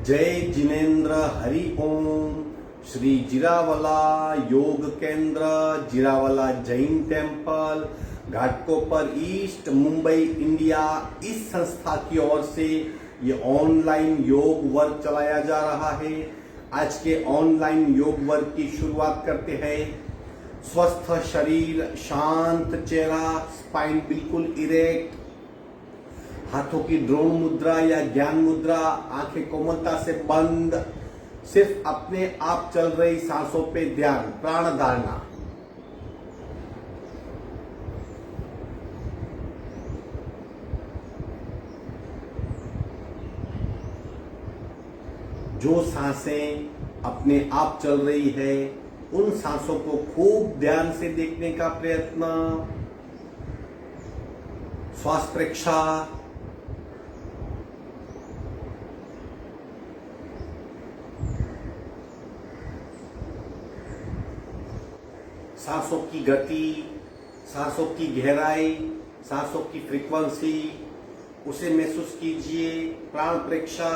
जय जिनेन्द्र हरि ओम। श्री जिरावाला योग केंद्र, Jirawala Jain temple, Ghatkopar east, Mumbai, India, इस संस्था की ओर से ये ऑनलाइन योग वर्क चलाया जा रहा है। आज के ऑनलाइन योग वर्क की शुरुआत करते हैं। स्वस्थ शरीर, शांत चेहरा, स्पाइन बिल्कुल इरेक्ट, हाथों की ड्रोन मुद्रा या ज्ञान मुद्रा, आंखें कोमलता से बंद, सिर्फ अपने आप चल रही सांसों पे ध्यान, प्राण धारणा। जो सांसें अपने आप चल रही है, उन सांसों को खूब ध्यान से देखने का प्रयत्न। श्वास प्रेक्षा, सांसों की गति, सांसों की गहराई, सांसों की फ्रीक्वेंसी, उसे महसूस कीजिए। प्राण प्रेक्षा,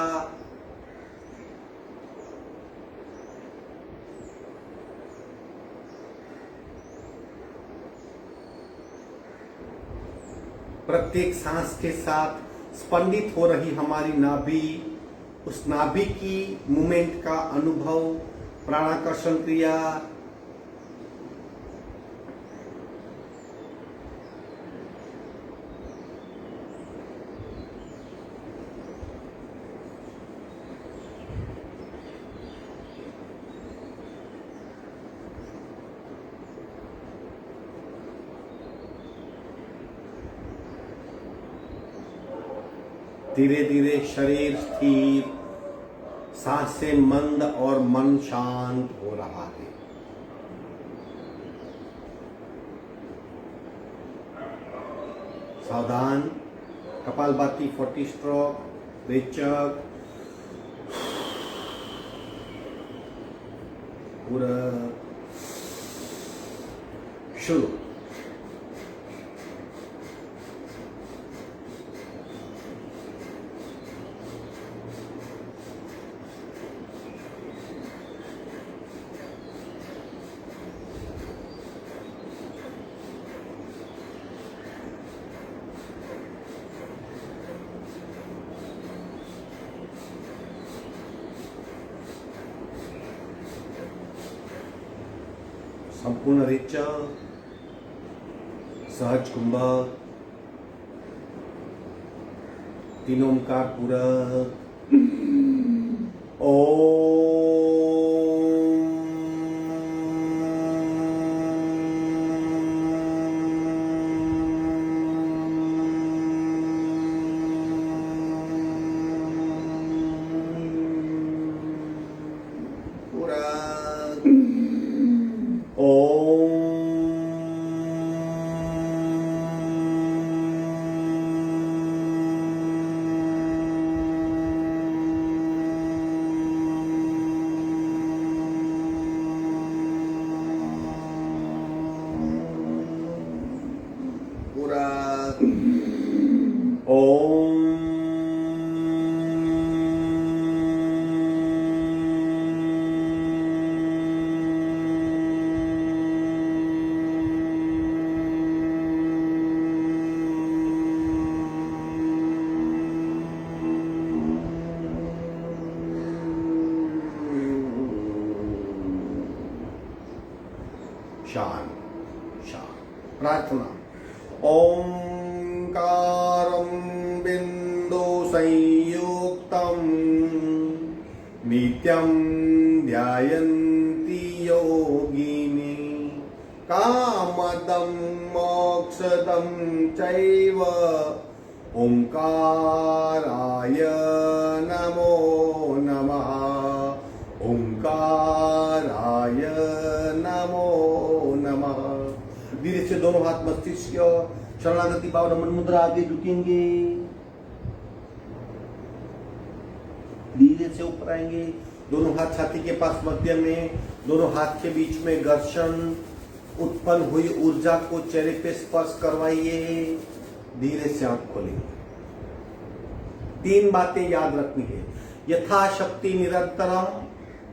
प्रत्येक सांस के साथ स्पंदित हो रही हमारी नाभि, उस नाभि की मूवमेंट का अनुभव, प्राणाकर्षण क्रिया। धीरे धीरे शरीर स्थिर, सांसें मंद और मन शांत हो रहा है। सावधान, कपालभाति 40 स्ट्रोक, रेचक, पूरा शुरू। संपूर्ण रेचक, सहज कुंभक, तीन ओंकार पूरक। शांत शांत। प्रार्थना। ओंकारं बिंदु संयुक्तं नित्यं ध्यायन्ति योगिनी, कामदं मोक्षदं चैव ओंकाराय नमो नमः। ओंकाराय नमो नमः। धीरे से दोनों हाथ मस्तिष्क, शरणागति भाव, नमन मुद्रा, आगे झुकेंगे। धीरे से ऊपर आएंगे, दोनों हाथ छाती के पास मध्य में, दोनों हाथ के बीच में घर्षण, उत्पन्न हुई ऊर्जा को चेहरे पे स्पर्श करवाइए। धीरे से आंख खोलेंगे। 3 बातें याद रखनी है। यथाशक्ति निरंतरम,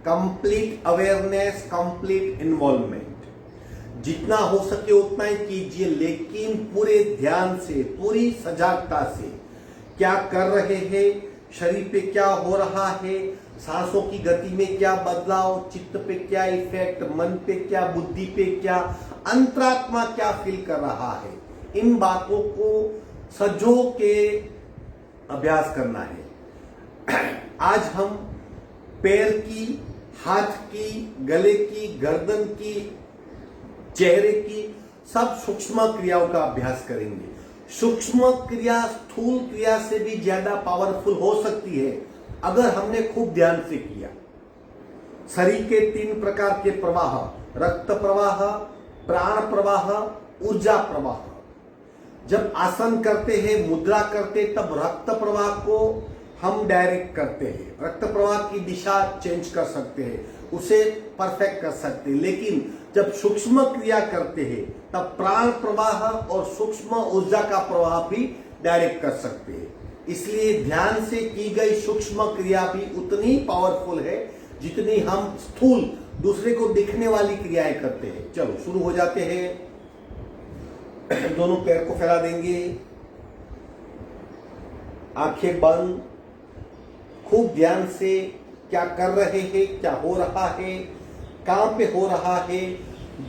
कंप्लीट अवेयरनेस, कंप्लीट इन्वॉल्वमेंट। जितना हो सके उतना ही कीजिए, लेकिन पूरे ध्यान से, पूरी सजागता से क्या कर रहे हैं, शरीर पे क्या हो रहा है, सांसों की गति में क्या बदलाव, चित्त पे क्या इफेक्ट, मन पे क्या, बुद्धि पे क्या, अंतरात्मा क्या फील कर रहा है, इन बातों को सजो के अभ्यास करना है। आज हम पैर की, हाथ की, गले की, गर्दन की, चेहरे की सब सूक्ष्म क्रियाओं का अभ्यास करेंगे। सूक्ष्म क्रिया स्थूल क्रिया से भी ज्यादा पावरफुल हो सकती है अगर हमने खूब ध्यान से किया। शरीर के 3 प्रकार के प्रवाह, रक्त प्रवाह, प्राण प्रवाह, ऊर्जा प्रवाह। जब आसन करते हैं, मुद्रा करते, तब रक्त प्रवाह को हम डायरेक्ट करते हैं, रक्त प्रवाह की दिशा चेंज कर सकते हैं, उसे परफेक्ट कर सकते हैं। लेकिन जब सूक्ष्म क्रिया करते हैं तब प्राण प्रवाह और सूक्ष्म ऊर्जा का प्रवाह भी डायरेक्ट कर सकते हैं। इसलिए ध्यान से की गई सूक्ष्म क्रिया भी उतनी पावरफुल है जितनी हम स्थूल दूसरे को दिखने वाली क्रियाएं करते हैं। चलो शुरू हो जाते हैं। दोनों पैर को फैला देंगे, आंखें बंद, खूब ध्यान से क्या कर रहे हैं, क्या हो रहा है, कहां पे हो रहा है,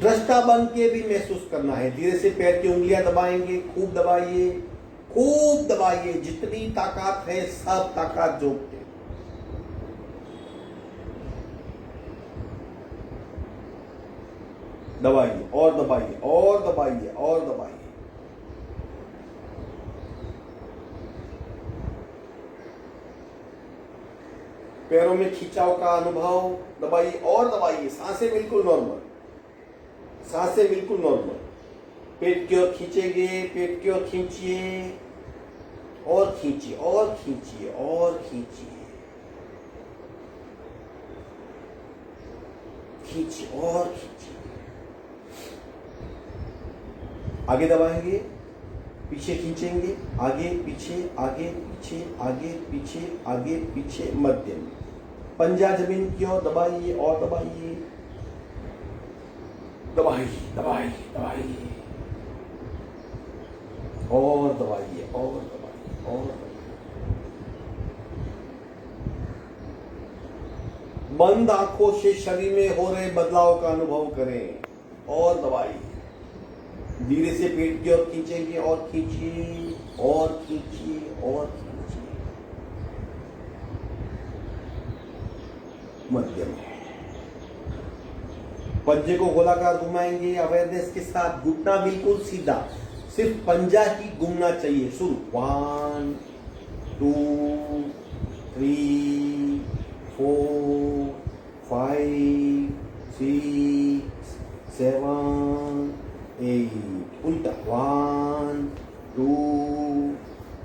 दृष्टा बन के भी महसूस करना है। धीरे से पैर की उंगलियां दबाएंगे, खूब दबाइए, खूब दबाइए, जितनी ताकत है सब ताकत जोड़ के। दबाइए और दबाइए और दबाइए और दबाइए। पैरों में खिंचाव का अनुभव, दबाइए और दबाइए। सांसें बिल्कुल नॉर्मल, सांसें बिल्कुल नॉर्मल। पेट की ओर खींचेंगे, पेट की ओर खींचिए और खींचिए और खींचिए और खींचिए, खींचिए और खींचिए। आगे दबाएंगे, पीछे खींचेंगे, आगे पीछे, आगे पीछे, आगे पीछे, आगे पीछे, मध्य में। पंजा जमीन की ओर दबाइए और दबाइए, दबाइए दबाइए दबाइए और दबाइए और दबाइए और दबाइए। बंद आंखों से शरीर में हो रहे बदलाव का अनुभव करें और दबाइए। धीरे से पेट की ओर खींचेंगे और खींचिए और खींचिए और खींचिए, मध्य में। पंजे को गोलाकार घुमाएंगे अवेयरनेस के साथ, घुटना बिल्कुल सीधा, सिर्फ पंजा ही घूमना चाहिए। शुरू 1 2 3 4 5 6 7 8। उल्टा 1 2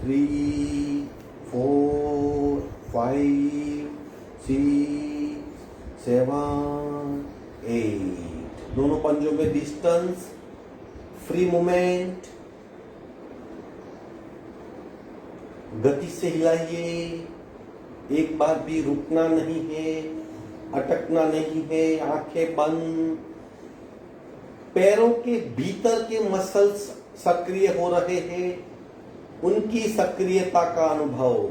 3 4 5 6 7 8। दोनों पंजों में डिस्टेंस, फ्री मूवमेंट। गति से हिलाइए, एक बार भी रुकना नहीं है, अटकना नहीं है। आंखें बंद। पैरों के भीतर के मसल्स सक्रिय हो रहे हैं, उनकी सक्रियता का अनुभव।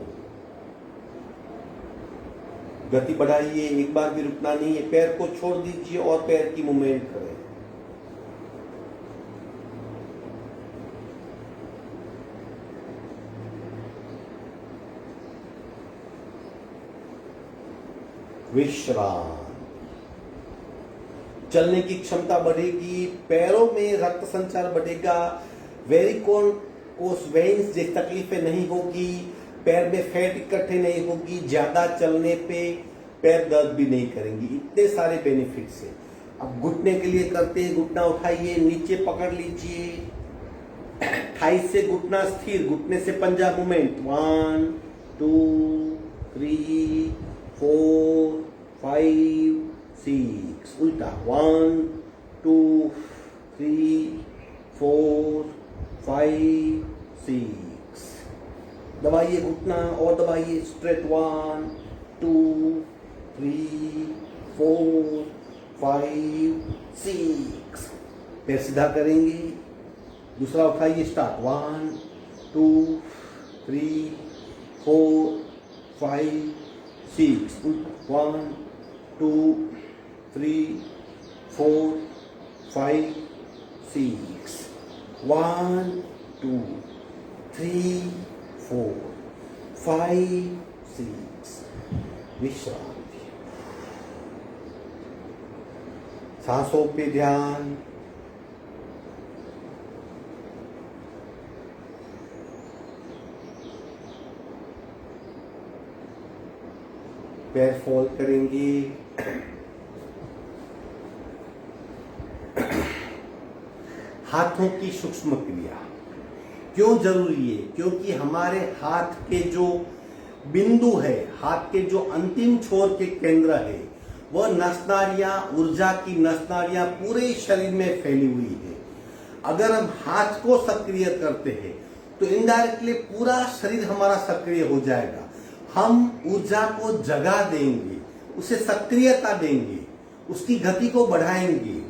गति बढ़ाइए, एक बार भी रुकना नहीं है। पैर को छोड़ दीजिए और पैर की मूवमेंट करें। विश्राम। चलने की क्षमता बढ़ेगी, पैरों में रक्त संचार बढ़ेगा, वेरिकोस वेन्स जैसी तकलीफें नहीं होगी, पैर में फैट इकट्ठे नहीं होगी, ज्यादा चलने पे पैर दर्द भी नहीं करेंगी। इतने सारे बेनिफिट्स हैं। अब घुटने के लिए करते हैं, घुटना उठाइए, नीचे पकड़ लीजिए, थाई से घुटना स्थिर, घुटने से पंजा मूवमेंट। 1 2 3 4 5 6। उल्टा 1 2 3 4 5 6। दबाइए घुटना और दबाइए। स्ट्रेट 1 2 3 4 5 6। पैर सीधा करेंगे, दूसरा उठाइए, स्टार्ट। 1 2 3 4 5 6। 1 2 3 4 5 6। 1 2 3 4 5 6। विश्रांति। सांसों पे ध्यान। पैर फोल्ड करेंगे, हाथों की सूक्ष्म क्रिया क्यों जरूरी है? क्योंकि हमारे हाथ के जो बिंदु है, हाथ के जो अंतिम छोर के केंद्र है, वह नसनारियां, ऊर्जा की नसनारियां पूरे शरीर में फैली हुई है। अगर हम हाथ को सक्रिय करते हैं तो इनडायरेक्टली पूरा शरीर हमारा सक्रिय हो जाएगा। हम ऊर्जा को जगा देंगे, उसे सक्रियता देंगे, उसकी गति को बढ़ाएंगे।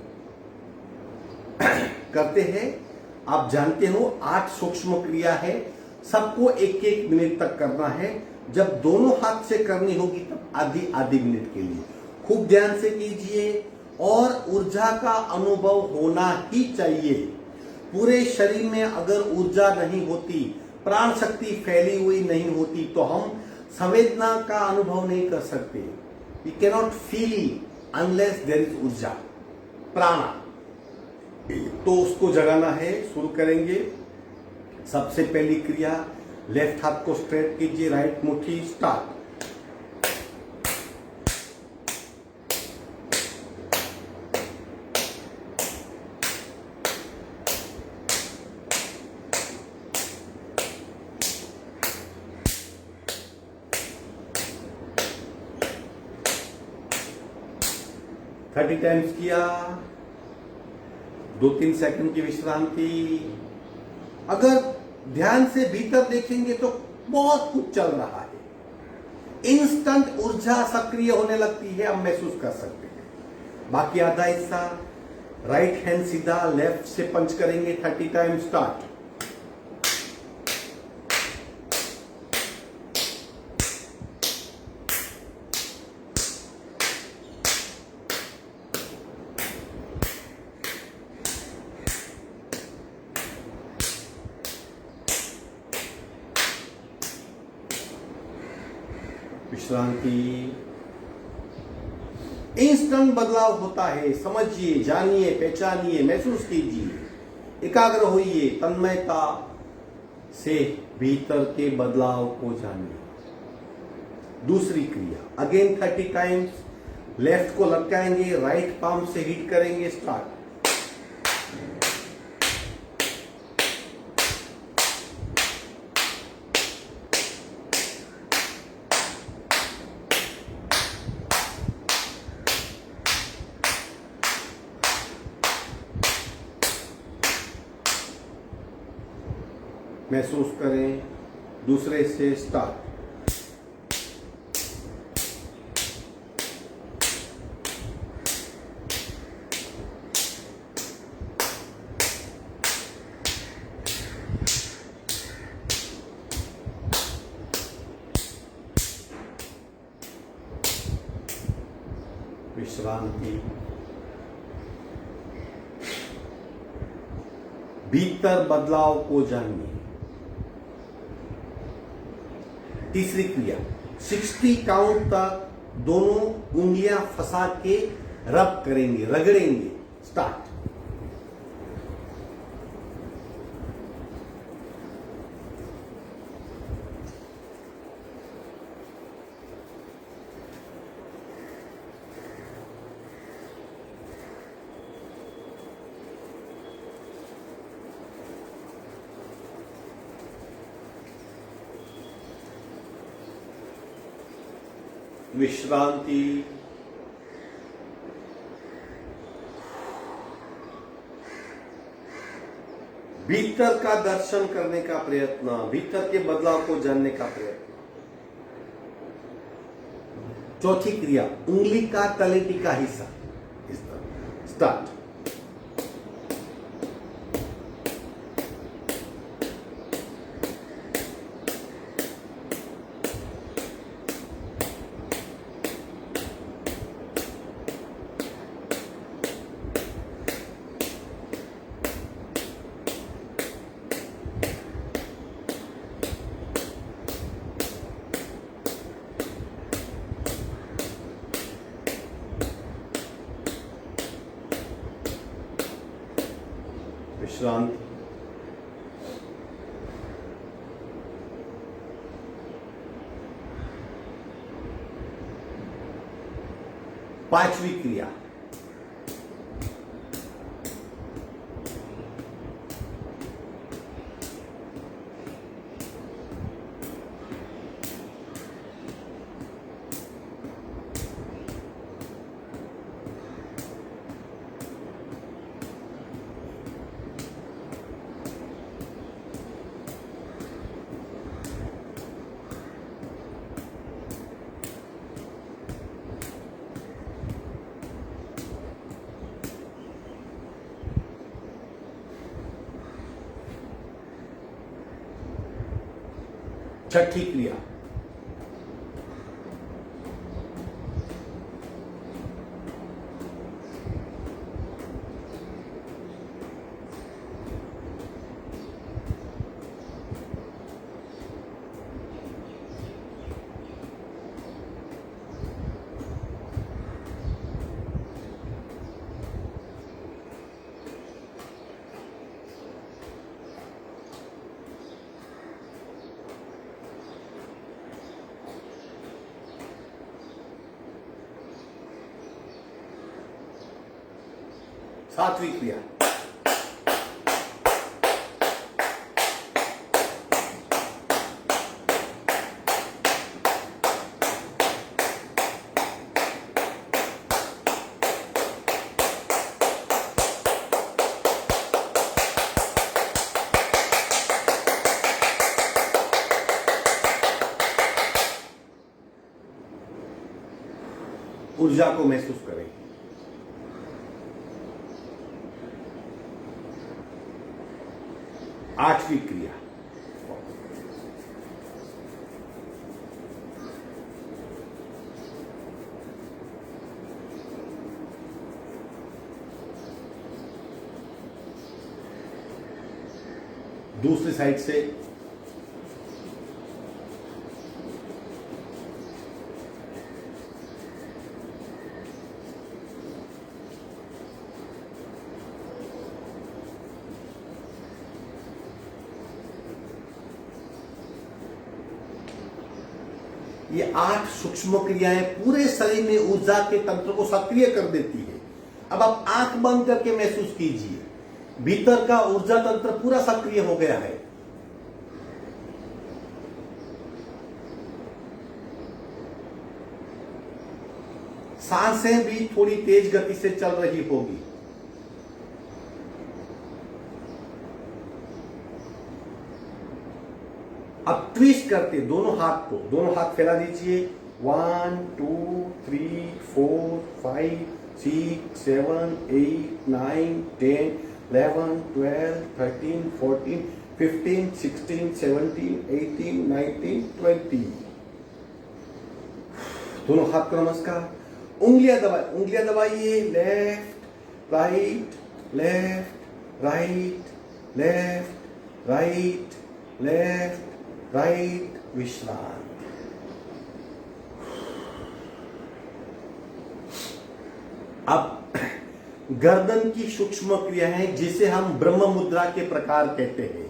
करते हैं, आप जानते हो 8 सूक्ष्म क्रिया है, सबको 1-1 मिनट तक करना है। जब दोनों हाथ से करनी होगी तब आधी मिनट के लिए। खूब ध्यान से कीजिए और ऊर्जा का अनुभव होना ही चाहिए। पूरे शरीर में अगर ऊर्जा नहीं होती, प्राण शक्ति फैली हुई नहीं होती, तो हम संवेदना का अनुभव नहीं कर सकते। We cannot feel unless there is urja, prana. तो उसको जगाना है। शुरू करेंगे। सबसे पहली क्रिया, लेफ्ट हाथ को स्ट्रेट कीजिए, राइट मुट्ठी, स्टार्ट। थर्टी टाइम्स किया, 2-3 सेकंड की विश्रांति। अगर ध्यान से भीतर देखेंगे तो बहुत कुछ चल रहा है। इंस्टेंट ऊर्जा सक्रिय होने लगती है, हम महसूस कर सकते हैं। बाकी आधा हिस्सा, राइट हैंड सीधा, लेफ्ट से पंच करेंगे। 30 टाइम, स्टार्ट। विश्रांति। इंस्टेंट बदलाव होता है, समझिए, जानिए, पहचानिए, महसूस कीजिए, एकाग्र होइए, तन्मयता से भीतर के बदलाव को जानिए। दूसरी क्रिया, अगेन 30 टाइम्स, लेफ्ट को लटकाएंगे, राइट पाम से हिट करेंगे, स्टार्ट। महसूस करें। दूसरे से स्टार्ट। विश्रांति। भीतर बदलाव को जानिए। तीसरी क्रिया, 60 काउंट तक दोनों उंगलियां फंसा के रब करेंगे, रगड़ेंगे, स्टार्ट। विश्रांति। भीतर का दर्शन करने का प्रयत्न, भीतर के बदलाव को जानने का प्रयत्न। चौथी क्रिया, उंगली का तलेटी का हिस्सा, इस तरह। स्टार्ट। विश्रांति। पांचवी क्रिया, छठी क्रिया, सातवीं क्रिया, ऊर्जा को महसूस करें। आठवीं क्रिया, दूसरी साइड से ये 8 सूक्ष्म क्रियाएं पूरे शरीर में ऊर्जा के तंत्र को सक्रिय कर देती है। अब आप आंख बंद करके महसूस कीजिए, भीतर का ऊर्जा तंत्र पूरा सक्रिय हो गया है। सांसें भी थोड़ी तेज गति से चल रही होगी। अब ट्विस्ट करते दोनों हाथ फैला दीजिए। 1 2 3 4 5 6 7 8 9 10 11 12 13 14 15 16 17 18 19 20। दोनों हाथ को नमस्कार। उंगलियां दबाइए। Left right, left right, left right, left right. विश्राम। अब गर्दन की सूक्ष्म क्रिया है जिसे हम ब्रह्म मुद्रा के प्रकार कहते हैं।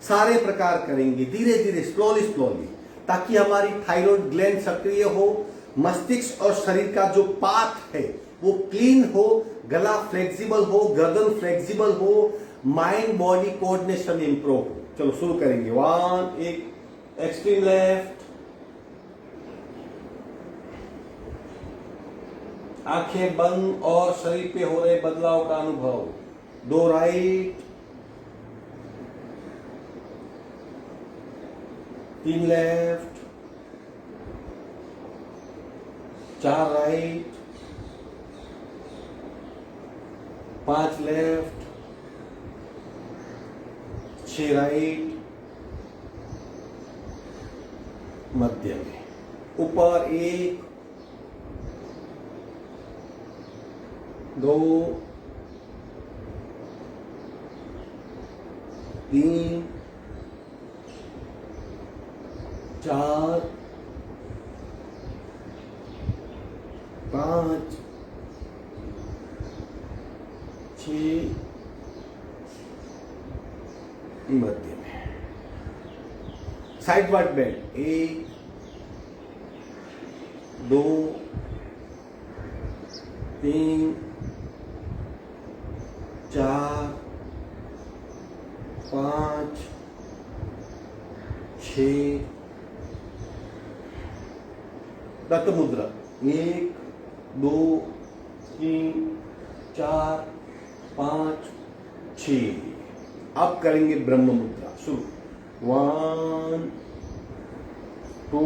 सारे प्रकार करेंगे धीरे धीरे, स्लोली, ताकि हमारी थायराइड ग्लैंड सक्रिय हो, मस्तिष्क और शरीर का जो पाथ है वो क्लीन हो, गला फ्लेक्सिबल हो, गर्दन फ्लेक्सिबल हो, माइंड बॉडी कोऑर्डिनेशन इंप्रूव हो। चलो शुरू करेंगे। 1 एक एक्सट्रीम लेफ्ट, आंखें बंद और शरीर पे हो रहे बदलाव का अनुभव। 2 right, 3 left, 4 right, 5 left, 6 right, मध्य में, ऊपर 1, 2, 3, 4, 5, 6, मध्य में। साइड वार्ड बेंड 1, 2, 3, 4, 5, 6, दत्त मुद्रा 1, 2, 3, 4, 5, 6। अब करेंगे ब्रह्म मुद्रा। शुरू 1, 2,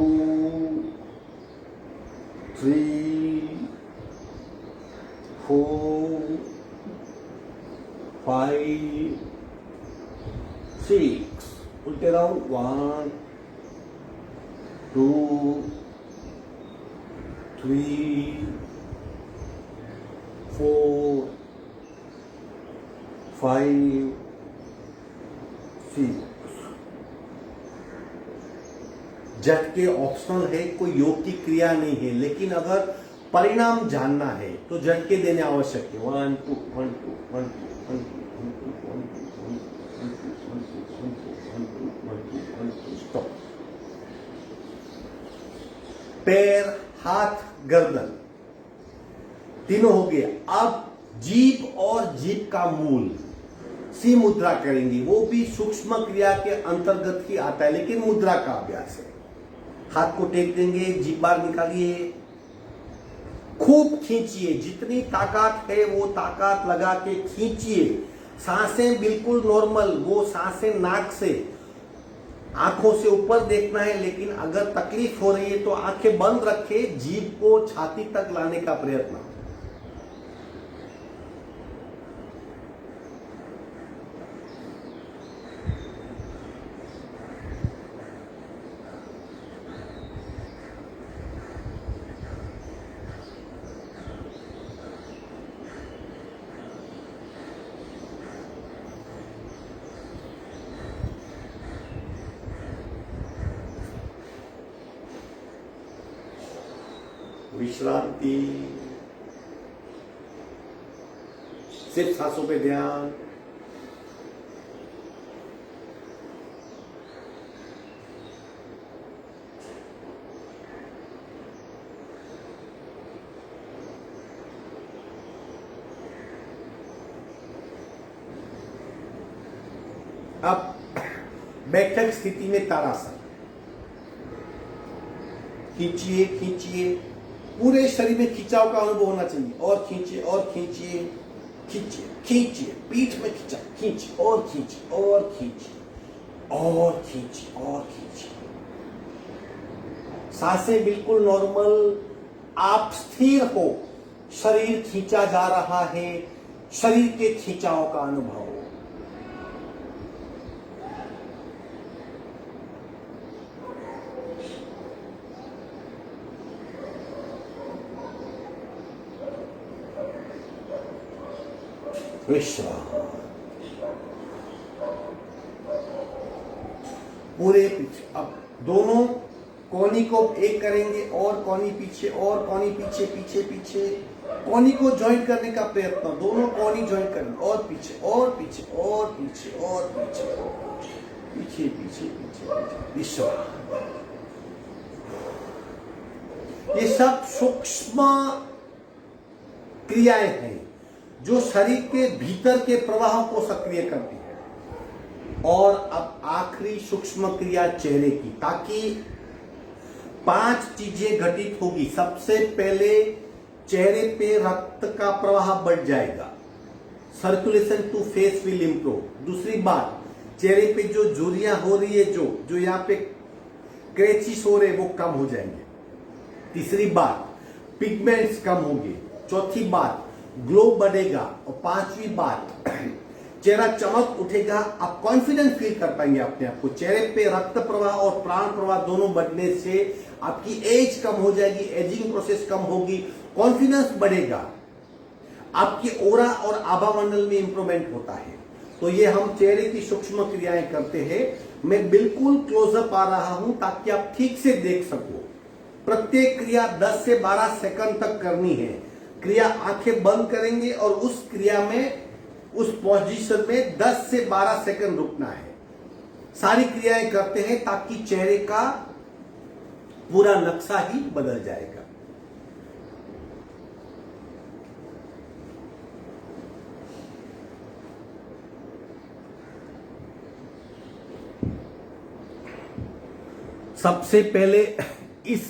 3, 4, 5, 6। उल्टे राउंड 1, 2, 3, 4, 5, 6। झटके ऑप्शनल है, कोई योग की क्रिया नहीं है, लेकिन अगर परिणाम जानना है तो झटके देने आवश्यक है। 1 2 1 2 1 2 1 2 1 2 1 2 1 2 1 2 स्टॉप। पैर, हाथ, गर्दन तीनों हो गए। अब जीभ और जीभ का मूल सी मुद्रा करेंगे, वो भी सूक्ष्म क्रिया के अंतर्गत ही आता है, लेकिन मुद्रा का अभ्यास है। हाथ को टेक देंगे, जीभ बाहर निकालिए, खूब खींचिए, जितनी ताकत है वो ताकत लगा के खींचिए। सांसें बिल्कुल नॉर्मल, वो सांसें नाक से, आंखों से ऊपर देखना है, लेकिन अगर तकलीफ हो रही है तो आंखें बंद रखे, जीभ को छाती तक लाने का प्रयत्न। विश्रांति, सिर्फ सांसों पे ध्यान। अब बैठक स्थिति में तारासन, खींचिए खींचिए, पूरे शरीर में खिंचाव का अनुभव होना चाहिए। और खींचिए और खींचिए, खींचिए खींचिए, पीठ में खिंचा, खींचिए और खींचिए और खींचिए और खींचिए और खींचिए। सांसें बिल्कुल नॉर्मल, आप स्थिर हो, शरीर खींचा जा रहा है, शरीर के खिंचाव का अनुभव। विश्राम, पूरे पीछे। अब दोनों कोनी को एक करेंगे, और कोनी पीछे, और कोनी पीछे, पीछे पीछे, कोनी को ज्वाइंट करने का प्रयत्न। दोनों कोनी ज्वाइंट करेंगे, और पीछे और पीछे और पीछे और पीछे, पीछे पीछे पीछे। विश्राम। ये सब सूक्ष्म क्रियाएं हैं जो शरीर के भीतर के प्रवाह को सक्रिय करती है। और अब आखिरी सूक्ष्म क्रिया चेहरे की, ताकि 5 चीजें घटित होगी। सबसे पहले चेहरे पे रक्त का प्रवाह बढ़ जाएगा, circulation to face will improve. दूसरी बात, चेहरे पे जो झुर्रियां हो रही है, जो यहाँ पे क्रैचेस हो रहे, वो कम हो जाएंगे। तीसरी बात, पिगमेंट्स कम होंगे। चौथी बात, ग्लो बढ़ेगा। और पांचवी बात, चेहरा चमक उठेगा, आप कॉन्फिडेंस फील कर पाएंगे अपने आप को। चेहरे पे रक्त प्रवाह और प्राण प्रवाह दोनों बढ़ने से आपकी एज कम हो जाएगी, एजिंग प्रोसेस कम होगी, कॉन्फिडेंस बढ़ेगा, आपकी ओरा और आभा मंडल में इंप्रूवमेंट होता है। तो ये हम चेहरे की सूक्ष्म क्रियाएं करते हैं। मैं बिल्कुल क्लोजअप आ रहा हूं ताकि आप ठीक से देख सको। प्रत्येक क्रिया 10 से 12 सेकंड तक करनी है। क्रिया आंखें बंद करेंगे और उस क्रिया में, उस पोजीशन में 10 से 12 सेकंड रुकना है। सारी क्रियाएं करते हैं ताकि चेहरे का पूरा नक्शा ही बदल जाएगा। सबसे पहले इस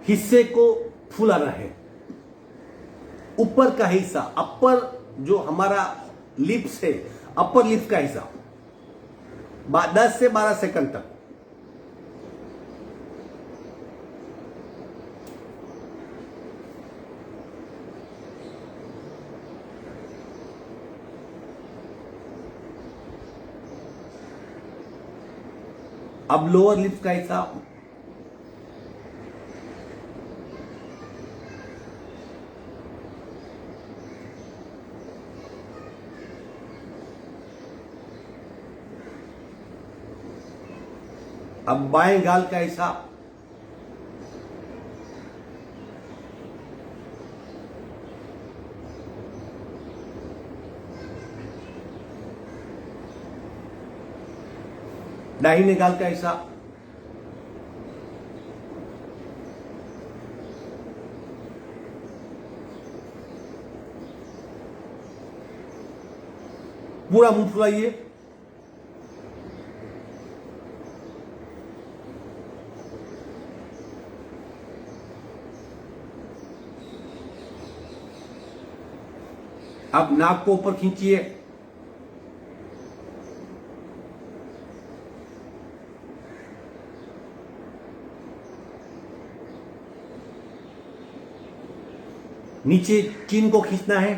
हिस्से को फुलाना है। ऊपर का हिस्सा, अपर जो हमारा लिप्स है, अपर लिप्स का हिस्सा 10 से 12 सेकंड तक। अब लोअर लिप्स का हिस्सा, अब बाएं गाल का हिस्सा, दाहिने गाल का हिस्सा, पूरा मुंह फुलाइए। अब नाक को ऊपर खींचिए। नीचे चिन को खींचना है।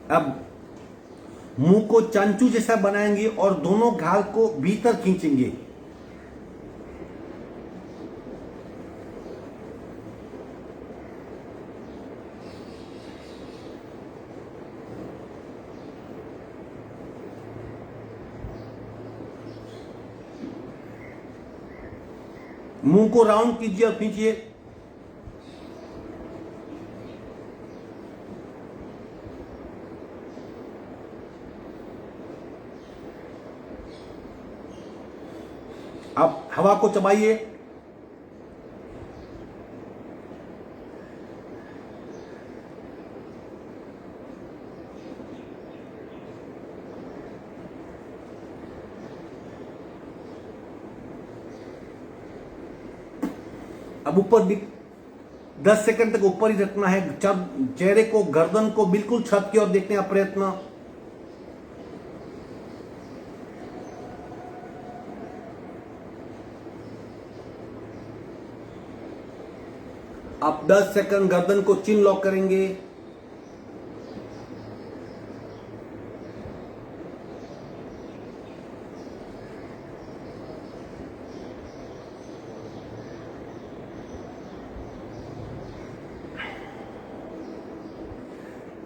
अब मुंह को चांचू जैसा बनाएंगे और दोनों गाल को भीतर खींचेंगे। मुंह को राउंड कीजिए और खींचिए। अब हवा को चबाइए। अब ऊपर भी 10 सेकंड तक ऊपर ही रखना है। चेहरे को, गर्दन को बिल्कुल छत की ओर देखने का प्रयत्न। आप 10 सेकंड गर्दन को चिन लॉक करेंगे।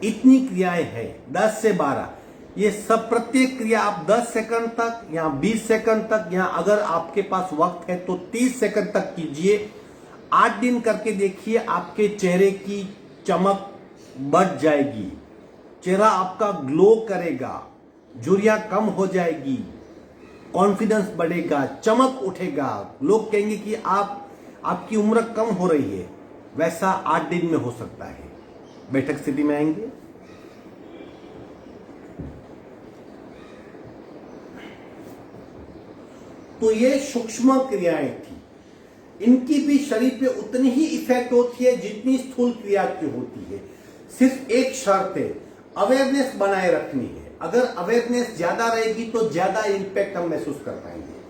इतनी क्रियाएं हैं 10 से 12। ये सब प्रत्येक क्रिया आप 10 सेकंड तक या 20 सेकंड तक, या अगर आपके पास वक्त है तो 30 सेकंड तक कीजिए। 8 दिन करके देखिए, आपके चेहरे की चमक बढ़ जाएगी, चेहरा आपका ग्लो करेगा, झुर्रियां कम हो जाएगी, कॉन्फिडेंस बढ़ेगा, चमक उठेगा। लोग कहेंगे कि आपकी उम्र कम हो रही है। वैसा 8 दिन में हो सकता है। बैठक स्थिति में आएंगे। तो ये सूक्ष्म क्रियाएं थी। इनकी भी शरीर पे उतनी ही इफेक्ट होती है जितनी स्थूल क्रिया की होती है। सिर्फ एक शर्त है, अवेयरनेस बनाए रखनी है। अगर अवेयरनेस ज्यादा रहेगी तो ज्यादा इंपैक्ट हम महसूस कर पाएंगे।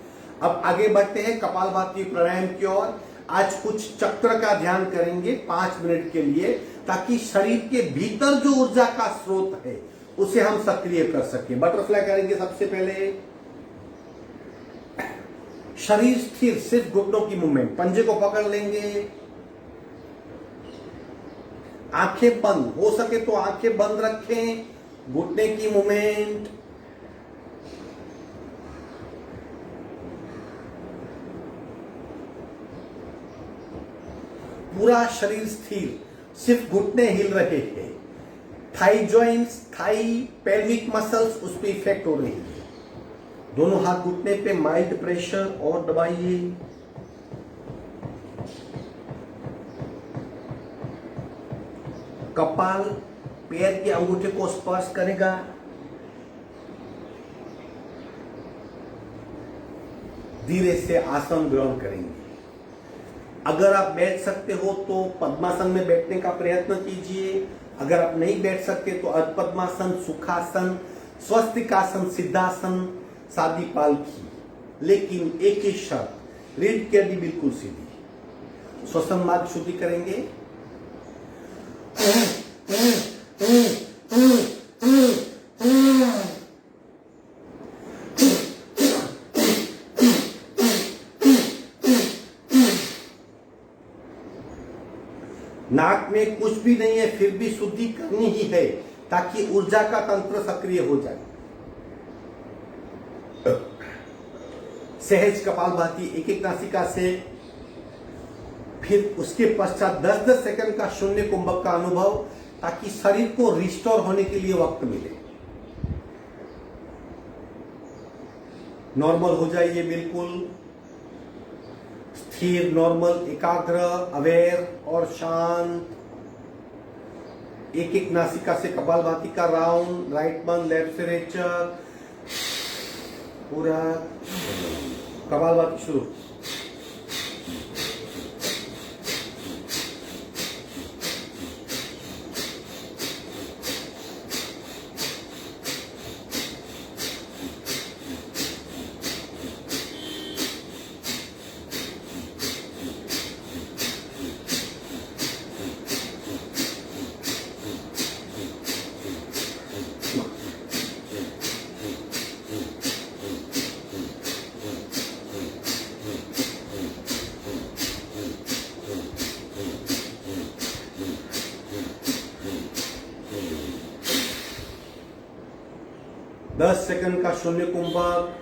अब आगे बढ़ते हैं कपालभाति प्राणायाम की ओर। आज कुछ चक्र का ध्यान करेंगे 5 मिनट के लिए, ताकि शरीर के भीतर जो ऊर्जा का स्रोत है उसे हम सक्रिय कर सकें। बटरफ्लाई करेंगे सबसे पहले। शरीर स्थिर, सिर्फ घुटनों की मूवमेंट, पंजे को पकड़ लेंगे, आंखें बंद, हो सके तो आंखें बंद रखें, घुटने की मूवमेंट। पूरा शरीर स्थिर, सिर्फ घुटने हिल रहे हैं। Thigh joints, thigh pelvic muscles उस पर इफेक्ट हो रही है। दोनों हाथ घुटने पे माइल्ड प्रेशर और दबाइए। कपाल पैर के अंगूठे को स्पर्श करेगा। धीरे से आसन ग्रहण करेंगे। अगर आप बैठ सकते हो तो पद्मासन में बैठने का प्रयत्न कीजिए। अगर आप नहीं बैठ सकते तो अर्ध पद्मासन, सुखासन, स्वस्तिकासन, सिद्धासन, सादी पालकी। लेकिन एक ही शर्त, रीढ़ की हड्डी बिल्कुल सीधी। श्वसन मार्ग शुद्धि करेंगे। नाक में कुछ भी नहीं है, फिर भी शुद्धि करनी ही है, ताकि ऊर्जा का तंत्र सक्रिय हो जाए। सहज कपालभाति, एक एक नासिका से। फिर उसके पश्चात 10-10 सेकंड का शून्य कुंभक का अनुभव, ताकि शरीर को रिस्टोर होने के लिए वक्त मिले। नॉर्मल हो जाइए, बिल्कुल स्थिर, नॉर्मल, एकाग्र, अवेयर और शांत। एक एक नासिका से कपालभाति का राउंड, राइट बंद, लेफ्ट से रेचक, पूरा कपालभाति शुरू। दस सेकंड का शून्य कुंभक।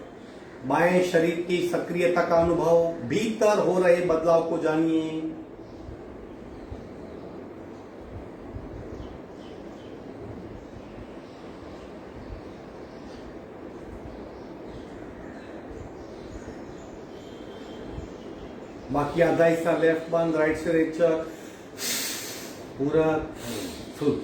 बाएं शरीर की सक्रियता का अनुभव, भीतर हो रहे बदलाव को जानिए। बाकी आधा हिस्सा लेफ्ट बंद, राइट से रेचक, पूरा फुल।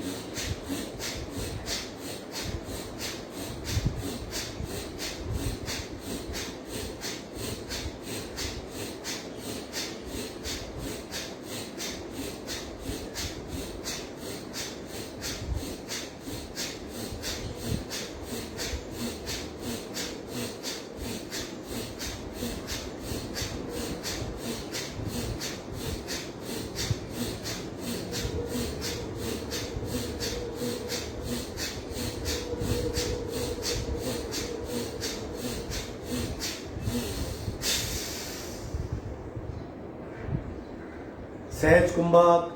सहज कुंभक।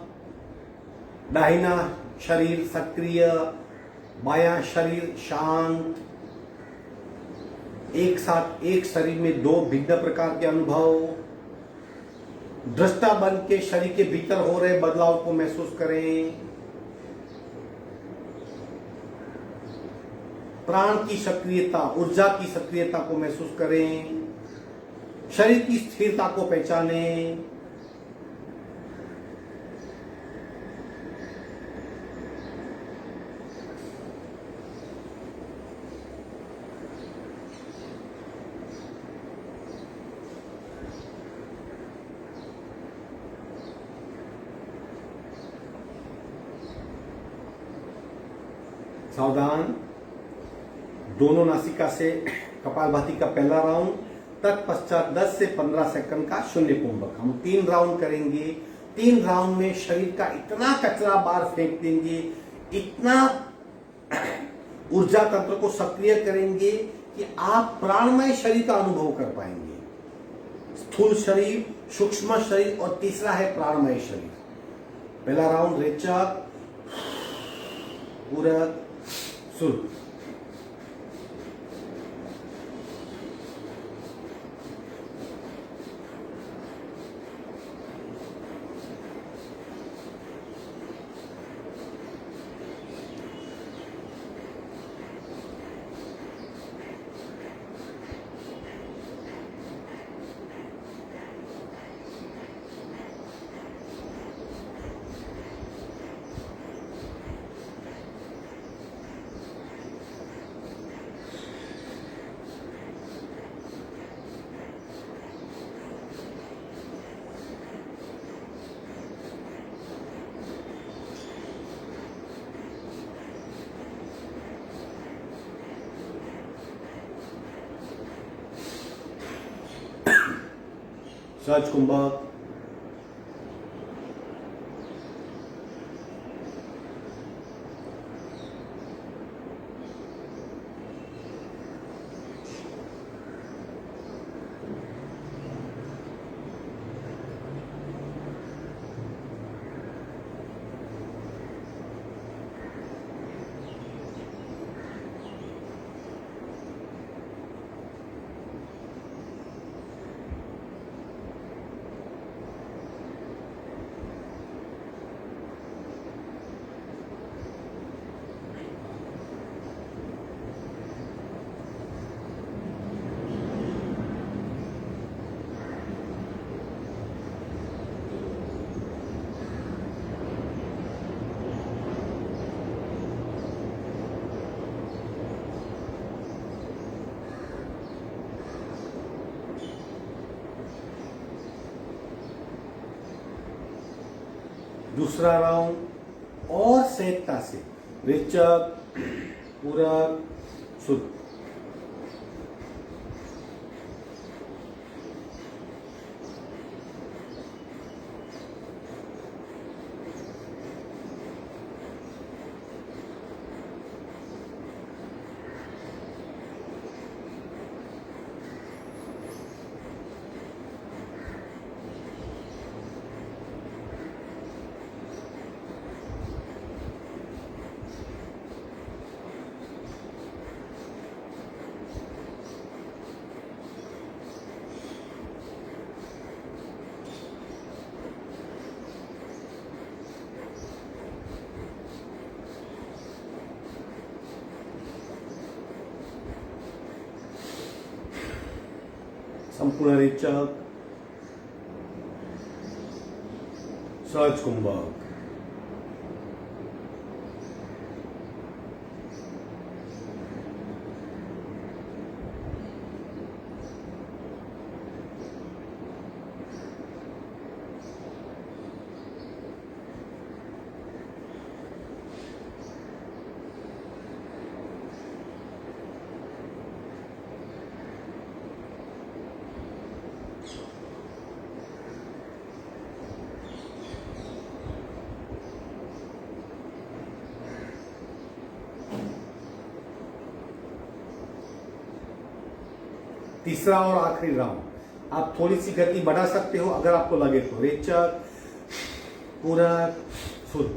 दाहिना शरीर सक्रिय, बायां शरीर शांत। एक साथ एक शरीर में दो भिन्न प्रकार के अनुभव। दृष्टा बन के शरीर के भीतर हो रहे बदलाव को महसूस करें। प्राण की सक्रियता, ऊर्जा की सक्रियता को महसूस करें। शरीर की स्थिरता को पहचानें। सावधान। दोनों नासिका से कपालभाति का पहला राउंड, तत्पश्चात 10 से 15 सेकंड का शून्य कुंभक। हम 3 राउंड करेंगे। 3 राउंड में शरीर का इतना कचरा बाहर फेंक देंगे, इतना ऊर्जा तंत्र को सक्रिय करेंगे कि आप प्राणमय शरीर का अनुभव कर पाएंगे। स्थूल शरीर, सूक्ष्म शरीर और तीसरा है प्राणमय शरीर। पहला राउंड रेचक, पूरक, शुरू। सहज कुंभक, दूसरा राउंड और सहजता से रेचक, पूरक, शुद्ध। संपूर्ण रेचक, सहज कुंभक, तीसरा और आखिरी राउंड। आप थोड़ी सी गति बढ़ा सकते हो अगर आपको लगे तो। रेचक, पूरक, शुद्ध।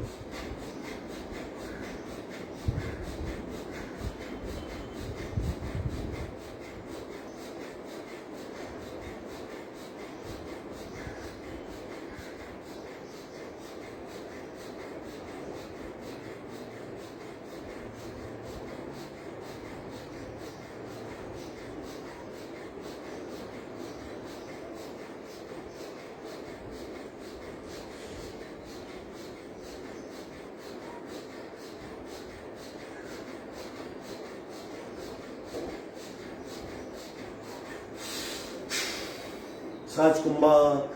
सहज कुंभक,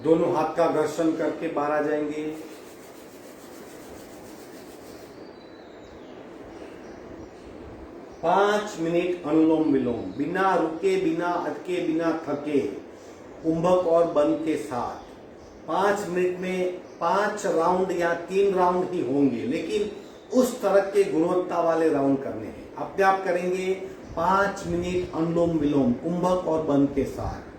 दोनों हाथ का घर्षण करके बाहर आ जाएंगे। पांच मिनट अनुलोम विलोम, बिना रुके, बिना अटके, बिना थके, कुंभक और बंद के साथ 5 मिनट में 5 राउंड या 3 राउंड ही होंगे, लेकिन उस तरह के गुणवत्ता वाले राउंड करने हैं। अपने आप करेंगे 5 मिनट अनुलोम विलोम कुंभक और बंद के साथ।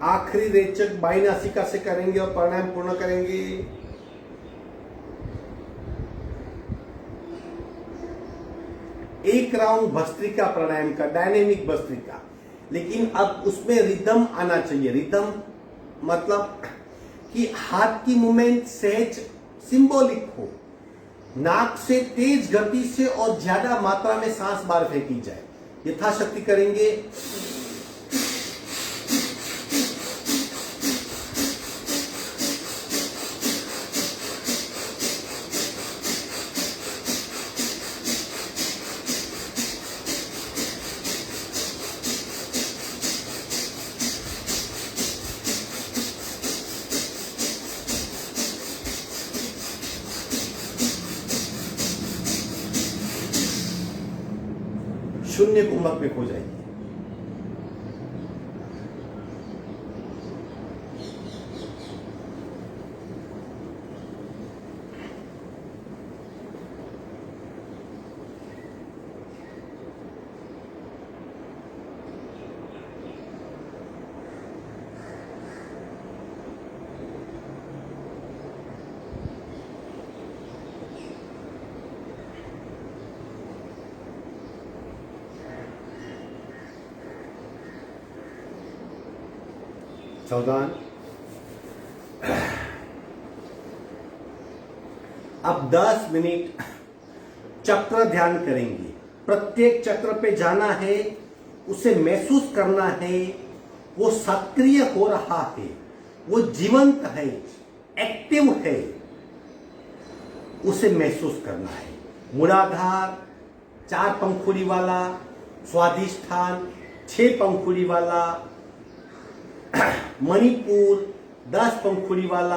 आखिरी रेचक बाई नासिका से करेंगे और प्राणायाम पूर्ण करेंगे। एक राउंड भस्त्रिका प्राणायाम का, डायनेमिक भस्त्रिका, लेकिन अब उसमें रिदम आना चाहिए। रिदम मतलब कि हाथ की मूवमेंट सहज सिंबॉलिक हो, नाक से तेज गति से और ज्यादा मात्रा में सांस बाहर फेंकी जाए। यथाशक्ति करेंगे। शून्य कुंभक में खो जाएगी। सावधान। अब 10 मिनट चक्र ध्यान करेंगे। प्रत्येक चक्र पे जाना है, उसे महसूस करना है, वो सक्रिय हो रहा है, वो जीवंत है, एक्टिव है, उसे महसूस करना है। मूलाधार 4 पंखुड़ी वाला, स्वादिष्ठान 6 पंखुड़ी वाला, मणिपुर 10 पंखुड़ी वाला,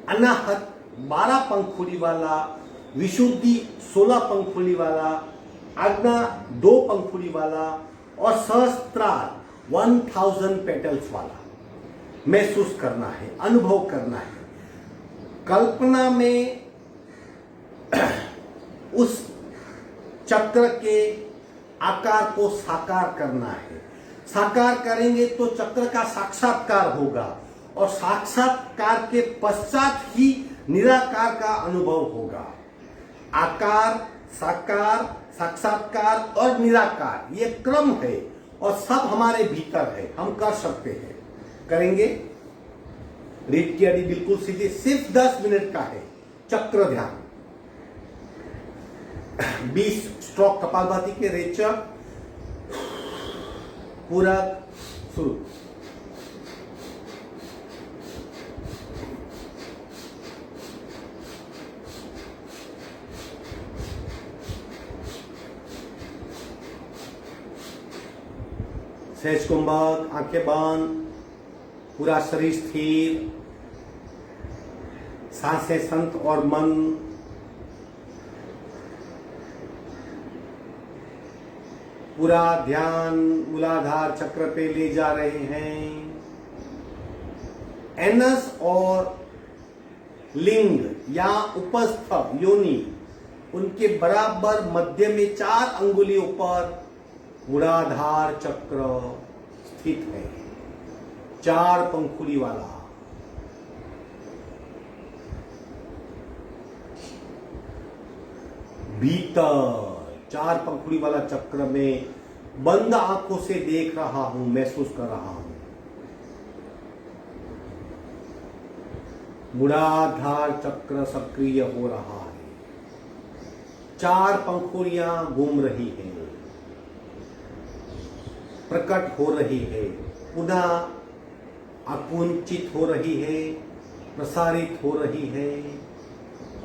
अनाहत 12 पंखुड़ी वाला, विशुद्धि 16 पंखुड़ी वाला, आज्ञा 2 पंखुड़ी वाला और सहस्त्रार 1000 पेटल्स वाला महसूस करना है, अनुभव करना है। कल्पना में उस चक्र के आकार को साकार करना है। साकार करेंगे तो चक्र का साक्षात्कार होगा और साक्षात्कार के पश्चात ही निराकार का अनुभव होगा। आकार, साकार, साक्षात्कार और निराकार ये क्रम है और सब हमारे भीतर है, हम कर सकते हैं। करेंगे। रीढ़ की हड्डी बिल्कुल सीधी, सिर्फ 10 मिनट का है चक्र ध्यान। 20 स्ट्रोक कपालभाति के, रेचक, पूरक, शुरू। सहज कुंभक, आंखें बंद, पूरा शरीर स्थिर, सांसें संत और मन। पूरा ध्यान मूलाधार चक्र पे ले जा रहे हैं। एनस और लिंग या उपस्थ योनि उनके बराबर मध्य में 4 अंगुलियों पर मूलाधार चक्र स्थित है, 4 पंखुड़ी वाला। भीतर 4 पंखुड़ी वाला चक्र में बंद आंखों से देख रहा हूं, महसूस कर रहा हूं। मूलाधार चक्र सक्रिय हो रहा है, 4 पंखुड़ियां घूम रही हैं, प्रकट हो रही है, पुनः आकुंचित हो रही है, प्रसारित हो रही है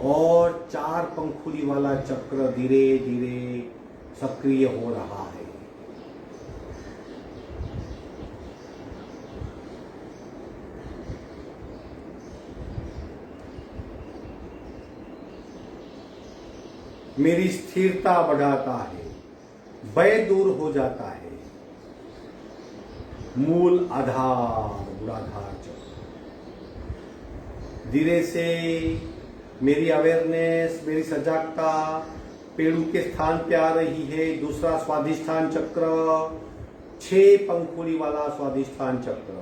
और 4 पंखुड़ी वाला चक्र धीरे धीरे सक्रिय हो रहा है। मेरी स्थिरता बढ़ाता है, भय दूर हो जाता है। मूल आधार मूलाधार चक्र धीरे से मेरी अवेयरनेस, मेरी सजागता पेड़ू के स्थान पे आ रही है। दूसरा स्वादिष्ठान चक्र, 6 पंखुड़ी वाला स्वादिष्ठान चक्र,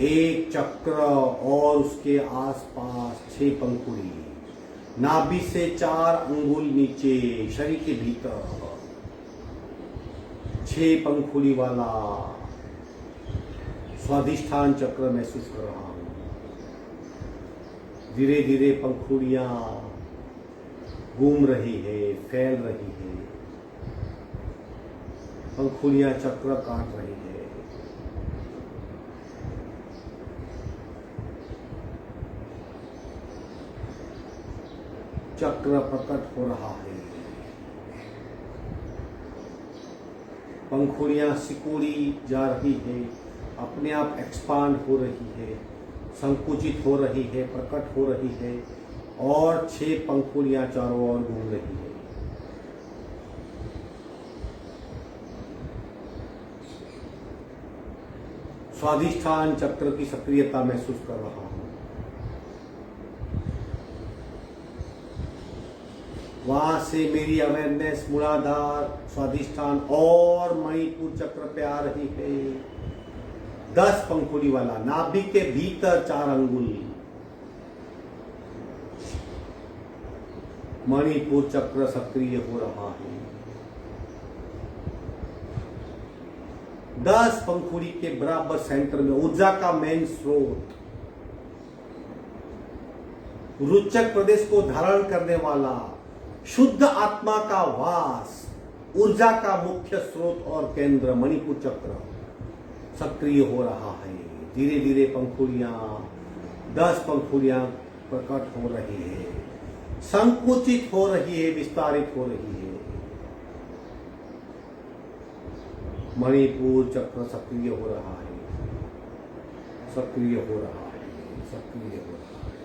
एक चक्र और उसके आसपास 6 पंखुड़ी, नाभि से 4 अंगुल नीचे शरीर के भीतर 6 पंखुड़ी वाला स्वादिष्ठान चक्र महसूस कर रहा हूं। धीरे धीरे पंखुड़ियां घूम रही है, फैल रही है, पंखुड़ियां चक्र काट रही है। चक्र प्रकट हो रहा है, पंखुड़ियां सिकुड़ी जा रही है, अपने आप एक्सपांड हो रही है, संकुचित हो रही है, प्रकट हो रही है और 6 पंखुड़ियां चारों ओर घूम रही है। स्वाधिष्ठान चक्र की सक्रियता महसूस कर रहा हूं। वहां से मेरी अवेयरनेस मूलाधार, स्वाधिष्ठान और मणिपुर चक्र पे आ रही है। 10 पंखुड़ी वाला, नाभि के भीतर 4 अंगुल मणिपुर चक्र सक्रिय हो रहा है। 10 पंखुड़ी के बराबर सेंटर में ऊर्जा का मेन स्रोत, रुचक प्रदेश को धारण करने वाला शुद्ध आत्मा का वास, ऊर्जा का मुख्य स्रोत और केंद्र मणिपुर चक्र सक्रिय हो रहा है। धीरे धीरे पंखुड़ियां, 10 पंखुड़ियां प्रकट हो रही है, संकुचित हो रही है, विस्तारित हो रही है। मणिपुर चक्र सक्रिय हो रहा है, सक्रिय हो रहा है, सक्रिय हो रहा है।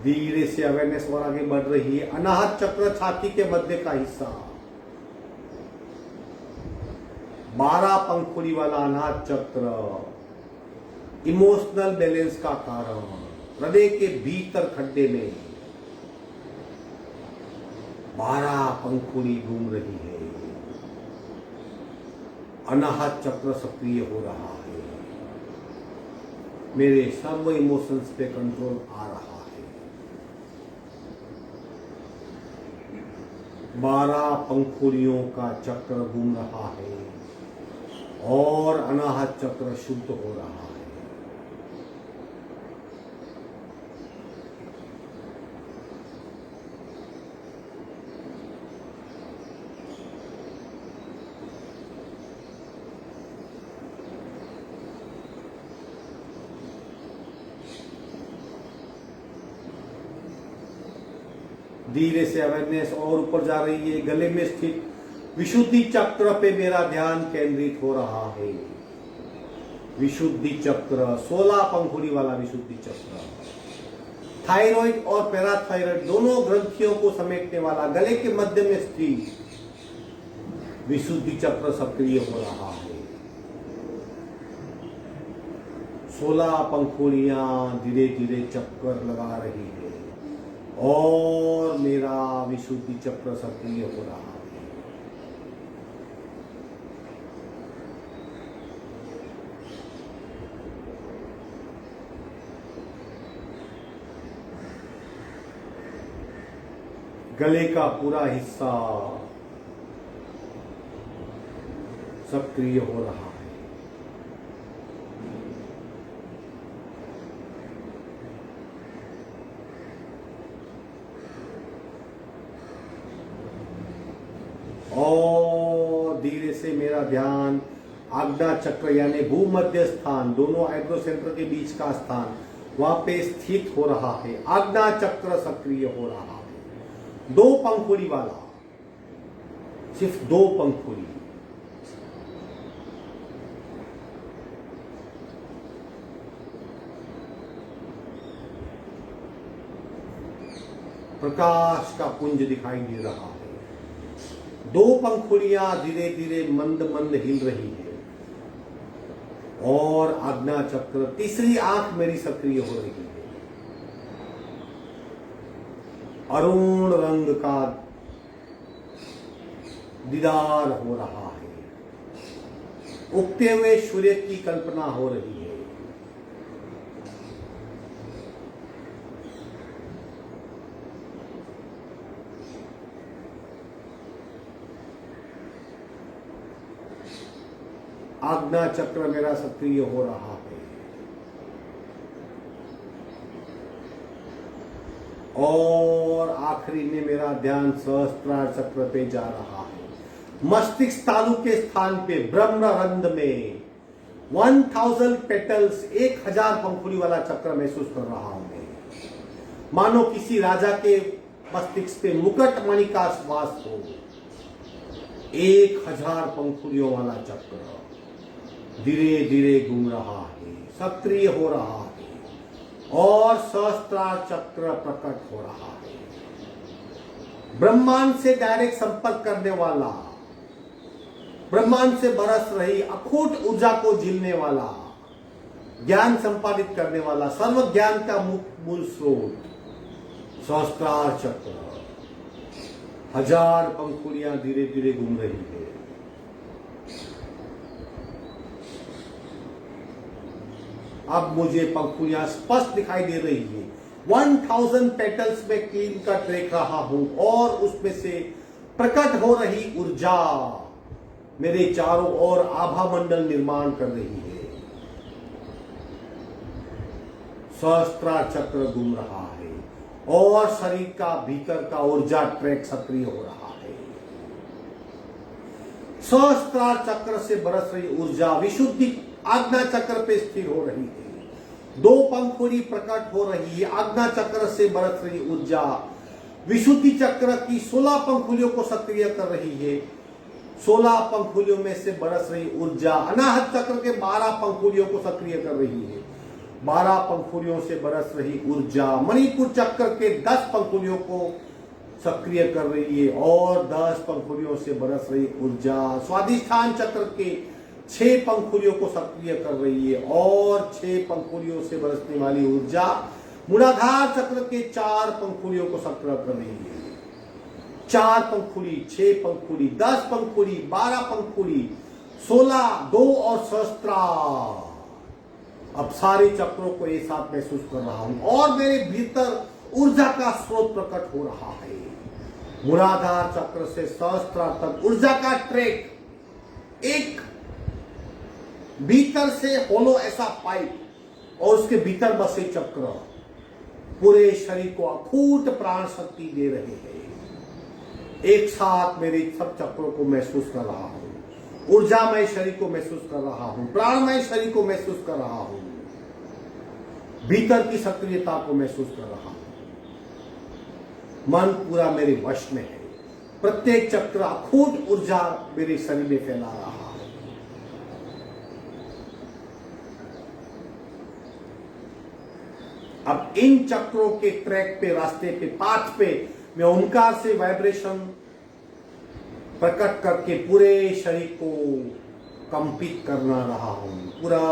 धीरे से अवेयरनेस और आगे बढ़ रही है। अनाहत चक्र छाती के मध्य का हिस्सा, 12 पंखुड़ी वाला अनाहत चक्र इमोशनल बैलेंस का कारण, हृदय के भीतर खड्डे में 12 पंखुड़ी घूम रही है। अनाहत चक्र सक्रिय हो रहा है। मेरे सर्व इमोशंस पे कंट्रोल आ रहा है। 12 पंखुड़ियों का चक्र घूम रहा है और अनाहत चक्र शुद्ध हो रहा है। धीरे से अवेयरनेस और ऊपर जा रही है। गले में स्थित विशुद्धि चक्र पे मेरा ध्यान केंद्रित हो रहा है। विशुद्धि चक्र 16 पंखुड़ी वाला विशुद्धि चक्र, थायराइड और पैराथायराइड दोनों ग्रंथियों को समेटने वाला गले के मध्य में स्थित विशुद्धि चक्र सक्रिय हो रहा है। 16 पंखुड़ियां धीरे धीरे चक्कर लगा रही है और मेरा विशुद्धि चक्र सक्रिय हो रहा है। गले का पूरा हिस्सा सक्रिय हो रहा है। और धीरे से मेरा ध्यान आज्ञा चक्र यानी भूमध्य स्थान, दोनों आइब्रो सेंटर के बीच का स्थान, वहां पे स्थित हो रहा है। आज्ञा चक्र सक्रिय हो रहा है। 2 पंखुड़ी वाला, सिर्फ 2 पंखुड़ी, प्रकाश का पुंज दिखाई दे रहा है। 2 पंखुड़ियां धीरे धीरे मंद मंद हिल रही है और आज्ञा चक्र, तीसरी आंख मेरी सक्रिय हो रही है। अरुण रंग का दीदार हो रहा है। उगते हुए सूर्य की कल्पना हो रही है। आज्ञा चक्र मेरा सक्रिय हो रहा है और आखिरी में मेरा ध्यान सहस्त्रार चक्र पे जा रहा है। मस्तिष्क तालु के स्थान पे ब्रह्मरंध्र में 1000 पेटल्स, 1000 पंखुड़ी वाला चक्र महसूस कर रहा हूं मैं। मानो किसी राजा के मस्तिष्क पे मुकुट मणि का वास हो। 1000 पंखुड़ियों वाला चक्र धीरे धीरे घूम रहा है, सक्रिय हो रहा है और सहस्त्रार चक्र प्रकट हो रहा है। ब्रह्मांड से डायरेक्ट संपर्क करने वाला ब्रह्मांड से बरस रही अखूट ऊर्जा को झीलने वाला, ज्ञान संपादित करने वाला, सर्व ज्ञान का मूल स्रोत सहस्त्रार चक्र। 1000 पंखुड़ियां धीरे धीरे घूम रही है। अब मुझे पंखुड़ियां स्पष्ट दिखाई दे रही है। 1000 पेटल्स में क्लीन कट देख रहा हूं और उसमें से प्रकट हो रही ऊर्जा मेरे चारों ओर आभा मंडल निर्माण कर रही है। सहस्त्रार चक्र घूम रहा है और शरीर का भीतर का ऊर्जा ट्रैक सक्रिय हो रहा है। सहस्त्रार चक्र से बरस रही ऊर्जा विशुद्धि आज्ञा चक्र पे स्थिर हो रही है। 2 पंखुड़ी प्रकट हो रही है। आज्ञा चक्र से बरस रही ऊर्जा विशुद्धि चक्र की 16 पंखुड़ियों को सक्रिय कर रही है। 16 पंखुड़ियों में से बरस रही ऊर्जा अनाहत चक्र के 12 पंखुड़ियों को सक्रिय कर रही है। 12 पंखुड़ियों से बरस रही ऊर्जा मणिपुर चक्र के 10 पंखुड़ियों को सक्रिय कर रही है और 10 पंखुड़ियों से बरस रही ऊर्जा स्वादिष्ठान चक्र के 6 पंखुड़ियों को सक्रिय कर रही है और 6 पंखुड़ियों से बरसने वाली ऊर्जा मूलाधार चक्र के 4 पंखुड़ियों को सक्रिय कर रही है। 4 पंखुड़ी, 6 पंखुड़ी, 10 पंखुड़ी, 12 पंखुड़ी, 16, 2 और सहस्त्रार। अब सारे चक्रों को एक साथ महसूस कर रहा हूं और मेरे भीतर ऊर्जा का स्रोत प्रकट हो रहा है। मूलाधार चक्र से सहस्त्रार तक ऊर्जा का ट्रैक, एक भीतर से होलो ऐसा पाइप और उसके भीतर बसे चक्र पूरे शरीर को अखूट प्राण शक्ति दे रहे हैं। एक साथ मेरे सब चक्रों को महसूस कर रहा हूं। ऊर्जामय शरीर को महसूस कर रहा हूं, प्राणमय शरीर को महसूस कर रहा हूं, भीतर की सक्रियता को महसूस कर रहा हूं। मन पूरा मेरे वश में है। प्रत्येक चक्र अखूट ऊर्जा मेरे शरीर में फैला रहा है। अब इन चक्रों के ट्रैक पे, रास्ते पे, पाथ पे मैं ओंकार से वाइब्रेशन प्रकट करके पूरे शरीर को कंपित करना रहा हूं। पूरा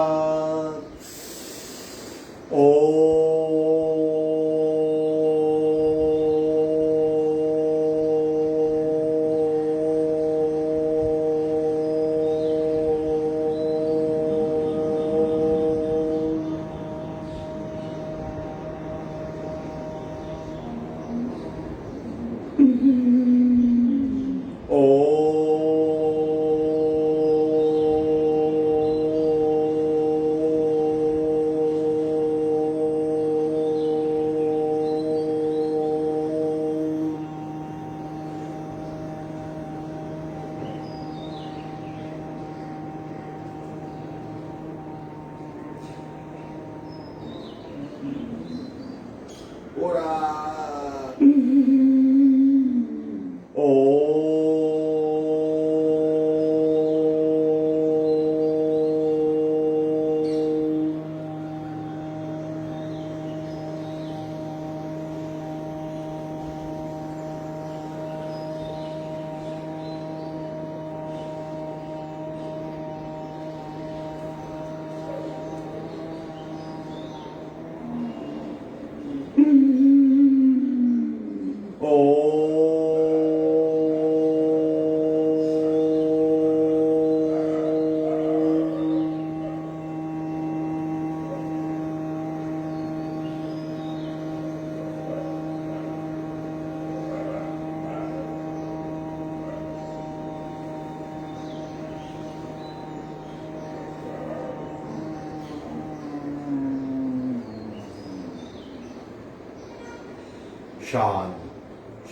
शांत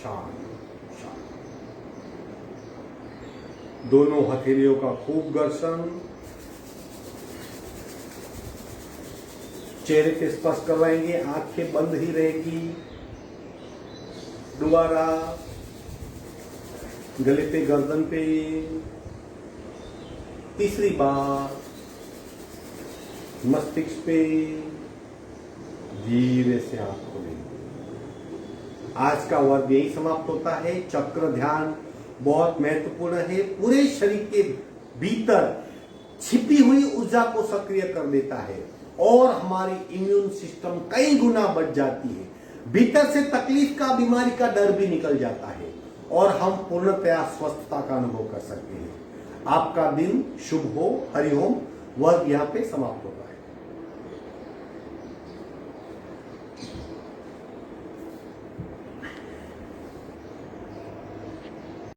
शांत शांत। दोनों हथेलियों का खूब घर्षण, चेहरे पे स्पर्श करवाएंगे, आंखें बंद ही रहेगी। दोबारा गले पे, गर्दन पे, तीसरी बार मस्तिष्क पे। धीरे से आंख खोलेंगे। आज का वर्ग यही समाप्त होता है। चक्र ध्यान बहुत महत्वपूर्ण है। पूरे शरीर के भीतर छिपी हुई ऊर्जा को सक्रिय कर देता है और हमारी इम्यून सिस्टम कई गुना बढ़ जाती है। भीतर से तकलीफ का, बीमारी का डर भी निकल जाता है और हम पूर्णतया स्वस्थता का अनुभव कर सकते हैं। आपका दिन शुभ हो। हरिओम। वर्ग यहाँ पे समाप्त होता है।